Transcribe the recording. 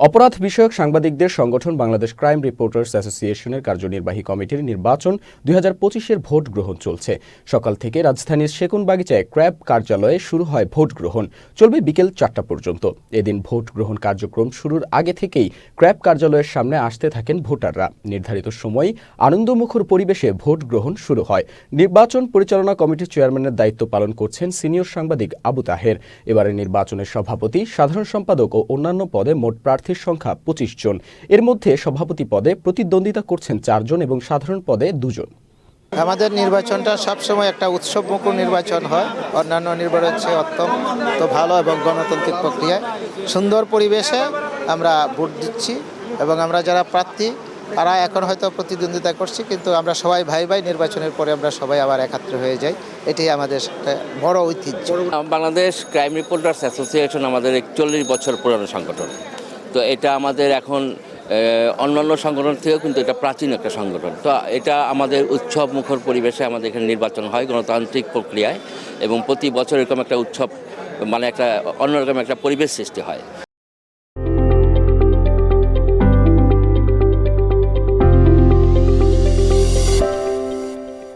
অপরাধ বিষয়ক সাংবাদিকদের সংগঠন বাংলাদেশ ক্রাইম রিপোর্টার্স অ্যাসোসিয়েশনের কার্যনির্বাহী কমিটির নির্বাচন 2025-এর ভোট গ্রহণ চলছে। সকাল থেকে রাজধানীর সেগুনবাগিচায় ক্র্যাব কার্যালয়ে শুরু হয় ভোট গ্রহণ, চলবে বিকেল 4টা পর্যন্ত। এদিন ভোট গ্রহণ কার্যক্রম শুরুর আগে থেকেই ক্র্যাব কার্যালয়ের সামনে আসতে থাকেন ভোটাররা। নির্ধারিত সময়ে আনন্দমুখর পরিবেশে ভোট গ্রহণ শুরু হয়। নির্বাচন পরিচালনা কমিটির চেয়ারম্যানের দায়িত্ব পালন করছেন সিনিয়র সাংবাদিক আবু তাহের। এবারের নির্বাচনের সভাপতি, সাধারণ সম্পাদক ও অন্যান্য পদে মোট প্রার্থীর সংখ্যা 25 জন। এর মধ্যে সভাপতি পদে প্রতিদ্বন্দ্বিতা করছেন 4 জন এবং সাধারণ পদে 2 জন। আমাদের নির্বাচনটা সবসময় একটা উৎসবমুখর নির্বাচন হয়। অন্যান্য নির্বাচন চেয়ে অত্যন্ত ভালো এবং গণতান্ত্রিক প্রক্রিয়ায় সুন্দর পরিবেশে আমরা ভোট দিচ্ছি এবং আমরা যারা প্রার্থী তারা এখন হয়তো প্রতিদ্বন্দ্বিতা করছি, কিন্তু আমরা সবাই ভাই ভাই। নির্বাচনের পরে আমরা সবাই আবার একত্র হয়ে যাই, এটাই আমাদের একটা বড় ঐতিহ্য। বাংলাদেশ ক্রাইম রিপোর্টার্স অ্যাসোসিয়েশন আমাদের 41 বছর পুরানো সংগঠন। তো এটা আমাদের এখন অন্যান্য সংগঠন থেকেও কিন্তু এটা প্রাচীন একটা সংগঠন। তো এটা আমাদের উৎসব মুখর পরিবেশে আমাদের এখানে নির্বাচন হয় গণতান্ত্রিক প্রক্রিয়ায়, এবং প্রতি বছর এরকম একটা উৎসব মানে একটা অন্যরকম একটা পরিবেশ সৃষ্টি হয়।